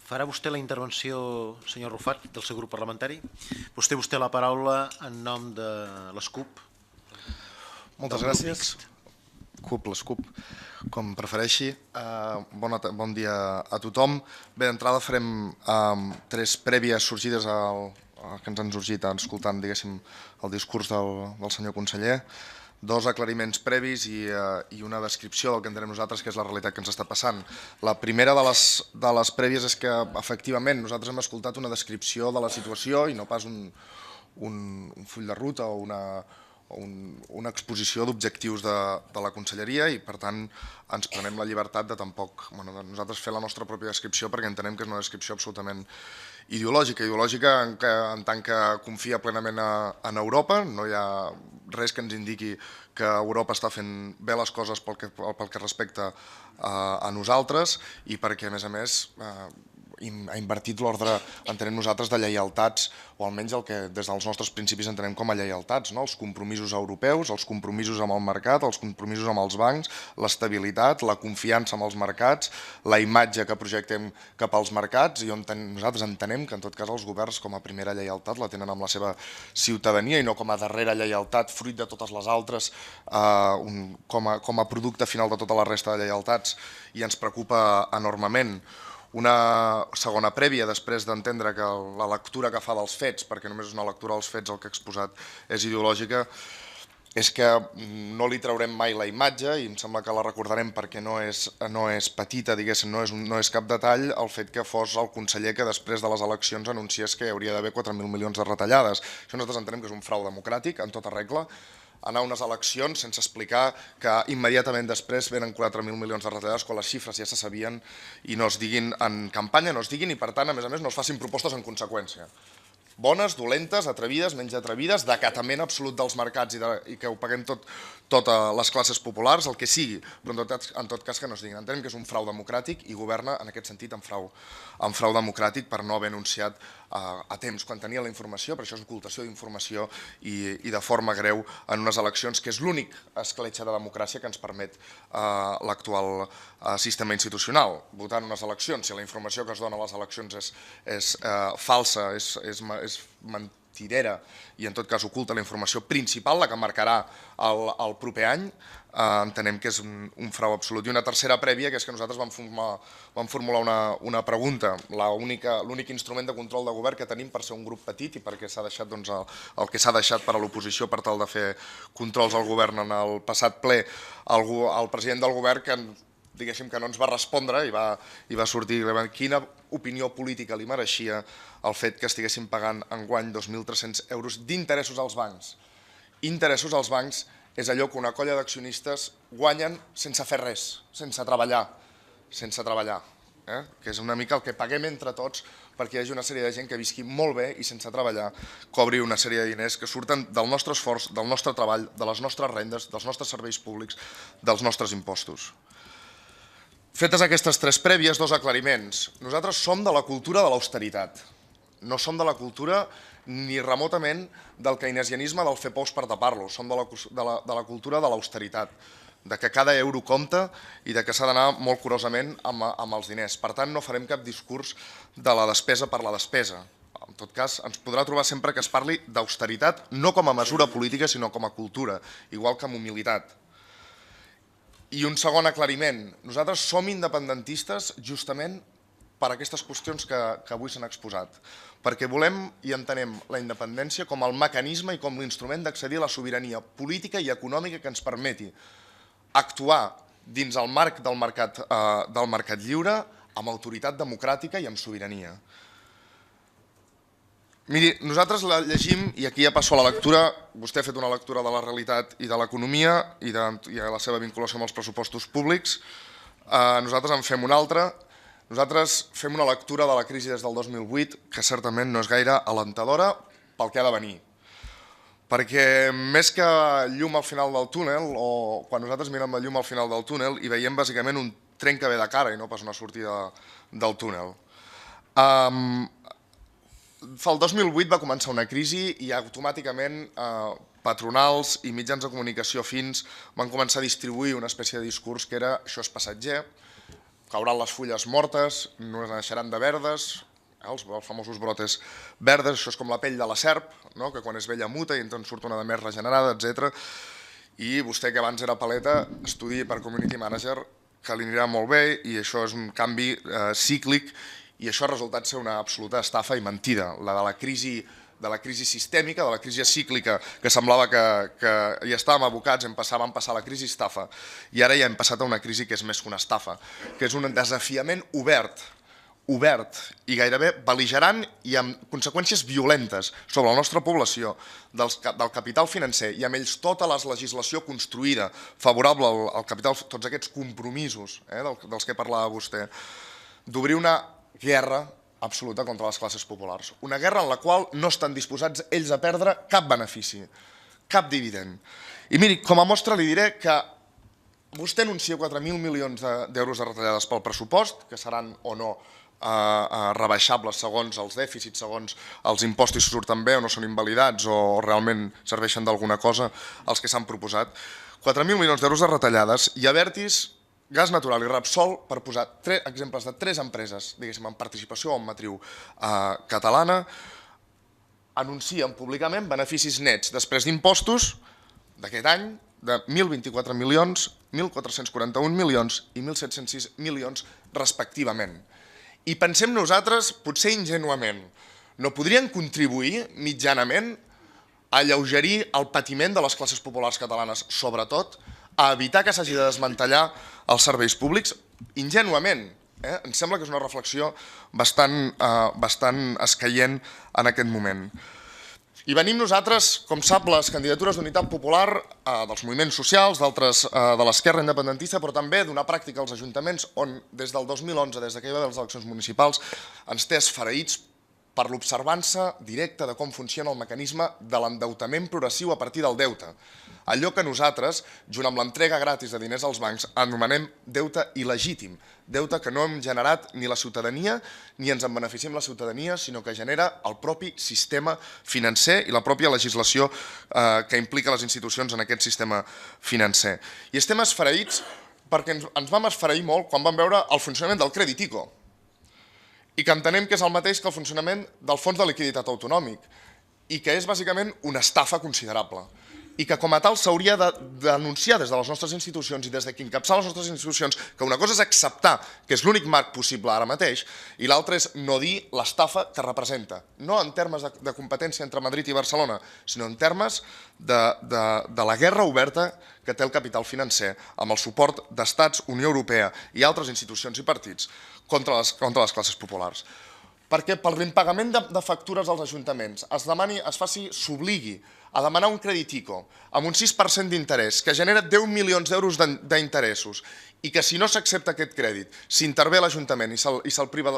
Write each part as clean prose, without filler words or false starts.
Farà vostè la intervenció, senyor Rufat, del seu grup parlamentari? Vostè la paraula en nom de l'ESCUP. Moltes gràcies. CUP, l'ESCUP, com prefereixi. Bon dia a tothom. Bé, d'entrada farem tres prèvies sorgides que ens han sorgit escoltant, diguéssim, el discurs del senyor conseller, dos aclariments previs i una descripció del que entenem nosaltres que és la realitat que ens està passant. La primera de les prèvies és que, efectivament, nosaltres hem escoltat una descripció de la situació i no pas un full de ruta o una exposició d'objectius de la conselleria i, per tant, ens prenem la llibertat de tampoc nosaltres fer la nostra pròpia descripció perquè entenem que és una descripció absolutament ideològica en tant que confia plenament en Europa. No hi ha res que ens indiqui que Europa està fent bé les coses pel que respecta a nosaltres i perquè, a més, ha invertit l'ordre, entenem nosaltres, de lleialtats, o almenys el que des dels nostres principis entenem com a lleialtats, els compromisos europeus, els compromisos amb el mercat, els compromisos amb els bancs, l'estabilitat, la confiança amb els mercats, la imatge que projectem cap als mercats i on nosaltres entenem que en tot cas els governs com a primera lleialtat la tenen amb la seva ciutadania i no com a darrera lleialtat fruit de totes les altres, com a producte final de tota la resta de lleialtats, i ens preocupa enormement. Una segona prèvia, després d'entendre que la lectura que fa dels fets, perquè només és una lectura dels fets el que ha exposat és ideològica, és que no li traurem mai la imatge i em sembla que la recordarem perquè no és petita, diguéssim, no és cap detall el fet que fos el conseller que després de les eleccions anunciés que hi hauria d'haver 4.000 milions de retallades. Això nosaltres entenem que és un frau democràtic en tota regla, anar a unes eleccions sense explicar que immediatament després venen 4.000 milions de retallades quan les xifres ja se sabien i no es diguin en campanya, no es diguin i per tant, a més, no es facin propostes en conseqüència. Bones, dolentes, atrevides, menys atrevides, d'acatament absolut dels mercats i que ho paguem totes les classes populars, el que sigui, però en tot cas que no es diguin. Entenem que és un frau democràtic i governa en aquest sentit en frau democràtic per no haver anunciat a temps quan tenia la informació, per això és ocultació d'informació i de forma greu en unes eleccions, que és l'únic escletxa de democràcia que ens permet l'actual sistema institucional. Votar en unes eleccions, si la informació que es dona a les eleccions és falsa, és mentidera i en tot cas oculta la informació principal, la que marcarà el proper any, entenem que és un frau absolut. I una tercera prèvia, que és que nosaltres vam formular una pregunta. L'únic instrument de control de govern que tenim per ser un grup petit i perquè s'ha deixat el que s'ha deixat per a l'oposició per tal de fer controls al govern en el passat ple, el president del govern diguéssim que no ens va respondre i va sortir quina opinió política li mereixia el fet que estiguéssim pagant enguany 2.300 euros d'interessos als bancs. Interessos als bancs és allò que una colla d'accionistes guanyen sense fer res, sense treballar, que és una mica el que paguem entre tots perquè hi hagi una sèrie de gent que visqui molt bé i sense treballar cobri una sèrie de diners que surten del nostre esforç, del nostre treball, de les nostres rendes, dels nostres serveis públics, dels nostres impostos. Fetes aquestes tres prèvies, dos aclariments. Nosaltres som de la cultura de l'austeritat. No som de la cultura ni remotament del keynesianisme del fer pous per tapar-lo. Som de la cultura de l'austeritat, de que cada euro compta i de que s'ha d'anar molt curosament amb els diners. Per tant, no farem cap discurs de la despesa per la despesa. En tot cas, ens podrà trobar sempre que es parli d'austeritat, no com a mesura política, sinó com a cultura, igual que amb humilitat. I un segon aclariment, nosaltres som independentistes justament per aquestes qüestions que avui s'han exposat, perquè volem i entenem la independència com el mecanisme i com l'instrument d'accedir a la sobirania política i econòmica que ens permeti actuar dins el marc del mercat lliure amb autoritat democràtica i amb sobirania. Miri, nosaltres la llegim, i aquí ja passo a la lectura, vostè ha fet una lectura de la realitat i de l'economia i de la seva vinculació amb els pressupostos públics, nosaltres en fem una altra, nosaltres fem una lectura de la crisi des del 2008 que certament no és gaire alentadora pel que ha de venir. Perquè més que llum al final del túnel, o quan nosaltres mirem la llum al final del túnel, hi veiem bàsicament un tren que ve de cara i no pas una sortida del túnel. El 2008 va començar una crisi i automàticament patronals i mitjans de comunicació fins van començar a distribuir una espècie de discurs que era això és passatger, cauran les fulles mortes, no naixeran de verdes, els famosos brotes verdes, això és com la pell de la serp, que quan és vella muta i en surt una de més regenerada, etc. I vostè, que abans era paleta, estudi per Community Manager, que li anirà molt bé, i això és un canvi cíclic, i això ha resultat ser una absoluta estafa i mentida, la de la crisi sistèmica, de la crisi cíclica, que semblava que hi estàvem abocats, vam passar la crisi estafa, i ara ja hem passat a una crisi que és més que una estafa, que és un desafiament obert i gairebé bel·ligerant i amb conseqüències violentes sobre la nostra població, del capital financer, i amb ells tota la legislació construïda favorable al capital, tots aquests compromisos dels que parlava vostè, d'obrir una guerra absoluta contra les classes populars. Una guerra en la qual no estan disposats ells a perdre cap benefici, cap dividend. I miri, com a mostra li diré que vostè anuncia 4.000 milions d'euros de retallades pel pressupost, que seran o no rebaixables segons els dèficits, segons els impostos si surten bé o no són invalidats o realment serveixen d'alguna cosa els que s'han proposat. 4.000 milions d'euros de retallades i Abertis, Gas Natural i Repsol, per posar exemples de 3 empreses, diguéssim, en participació o en matriu catalana, anuncien públicament beneficis nets després d'impostos d'aquest any de 1.024 milions, 1.441 milions i 1.706 milions respectivament. I pensem nosaltres, potser ingenuament, no podrien contribuir mitjanament a alleugerir el patiment de les classes populars catalanes, sobretot a evitar que s'hagi de desmantellar els serveis públics? Ingenuament. Em sembla que és una reflexió bastant escaient en aquest moment. I venim nosaltres, com sap, les candidatures d'Unitat Popular, dels moviments socials, d'altres de l'esquerra independentista, però també d'una pràctica als ajuntaments on des del 2011, des que hi va haver les eleccions municipals, ens té esfereïts per l'observança directa de com funciona el mecanisme de l'endeutament progressiu a partir del deute. Allò que nosaltres, junt amb l'entrega gratis de diners als bancs, anomenem deute il·legítim, deute que no hem generat ni la ciutadania ni ens en beneficiem la ciutadania, sinó que genera el propi sistema financer i la pròpia legislació que implica les institucions en aquest sistema financer. I estem esfereïts perquè ens vam esfereir molt quan vam veure el funcionament del Crèdit ICO i que entenem que és el mateix que el funcionament del Fons de Liquiditat Autonòmic i que és bàsicament una estafa considerable. I que com a tal s'hauria de denunciar des de les nostres institucions i des de qui encapçala les nostres institucions que una cosa és acceptar que és l'únic marc possible ara mateix i l'altra és no dir l'estafa que representa, no en termes de competència entre Madrid i Barcelona, sinó en termes de la guerra oberta que té el capital financer amb el suport d'estats, Unió Europea i altres institucions i partits contra les classes populars. Perquè per l'impagament de factures als ajuntaments s'obligui a demanar un crèdit ICO amb un 6% d'interès que genera 10 milions d'euros d'interessos i que si no s'accepta aquest crèdit s'intervé l'Ajuntament i se'l priva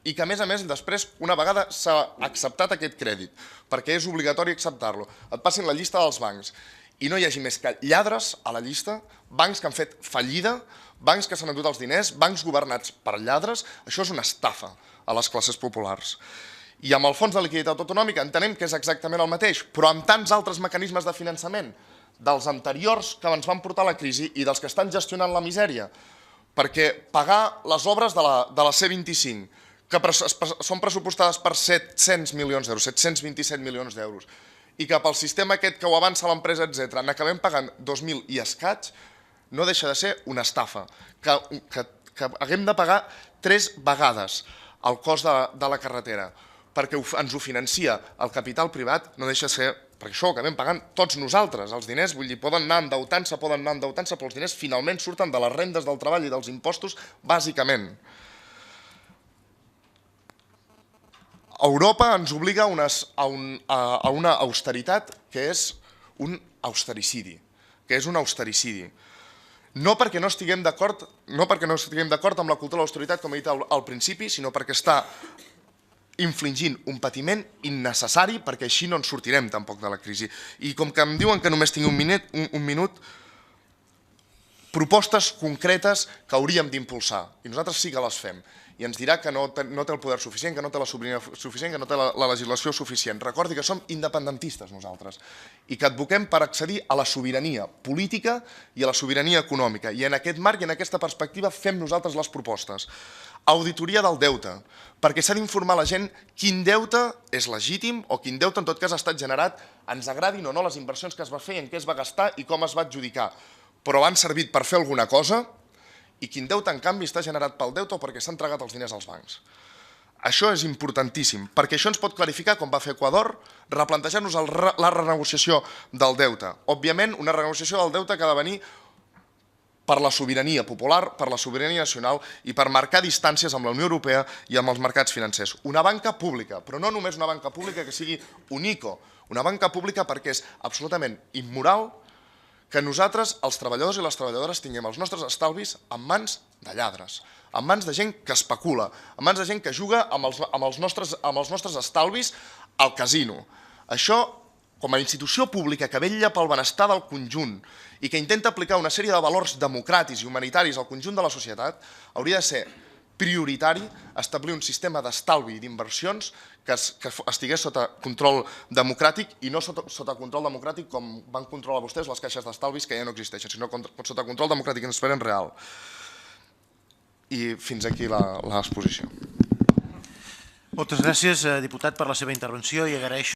i que a més després una vegada s'ha acceptat aquest crèdit perquè és obligatori acceptar-lo, et passin la llista dels bancs i no hi hagi més que lladres a la llista, bancs que han fet fallida, bancs que s'han endut els diners, bancs governats per lladres, això és una estafa a les classes populars. I amb el Fons de Liquiditat Autonòmica entenem que és exactament el mateix, però amb tants altres mecanismes de finançament dels anteriors que ens van portar a la crisi i dels que estan gestionant la misèria. Perquè pagar les obres de la C25, que són pressupostades per 700 milions d'euros, 727 milions d'euros, i que pel sistema aquest que ho avança l'empresa, etc., n'acabem pagant 2.000 i escaig, no deixa de ser una estafa, que haguem de pagar 3 vegades el cost de la carretera, perquè ens ho financia el capital privat, no deixa de ser, perquè això ho acabem pagant tots nosaltres, els diners, vull dir, poden anar endeutant-se, però els diners finalment surten de les rendes del treball i dels impostos, bàsicament. Europa ens obliga a una austeritat que és un austericidi, no perquè no estiguem d'acord amb la cultura de l'austeritat, com he dit al principi, sinó perquè està infligint un patiment innecessari, perquè així no ens sortirem tampoc de la crisi. I com que em diuen que només tinc un minut, propostes concretes que hauríem d'impulsar, i nosaltres sí que les fem, i ens dirà que no té el poder suficient, que no té la sobirania suficient, que no té la legislació suficient. Recordi que som independentistes nosaltres i que advoquem per accedir a la sobirania política i a la sobirania econòmica, i en aquest marc i en aquesta perspectiva fem nosaltres les propostes. Auditoria del deute, perquè s'ha d'informar la gent quin deute és legítim o quin deute en tot cas ha estat generat, ens agradin o no les inversions que es va fer, en què es va gastar i com es va adjudicar, però han servit per fer alguna cosa, i quin deute, en canvi, està generat pel deute o perquè s'han entregat els diners als bancs. Això és importantíssim, perquè això ens pot clarificar, com va fer Equador, replantejar-nos la renegociació del deute. Òbviament, una renegociació del deute que ha de venir per la sobirania popular, per la sobirania nacional i per marcar distàncies amb la Unió Europea i amb els mercats financers. Una banca pública, però no només una banca pública que sigui un ICO, una banca pública perquè és absolutament immoral que nosaltres, els treballadors i les treballadores, tinguem els nostres estalvis en mans de lladres, en mans de gent que especula, en mans de gent que juga amb els nostres estalvis al casino. Això, com a institució pública que vetlla pel benestar del conjunt i que intenta aplicar una sèrie de valors democràtics i humanitaris al conjunt de la societat, hauria de ser prioritari establir un sistema d'estalvi i d'inversions que estigués sota control democràtic i no sota control democràtic com van controlar vostès les caixes d'estalvis que ja no existeixen, sinó sota control democràtic en esfera real. I fins aquí l'exposició. Moltes gràcies, diputat, per la seva intervenció i agraeixo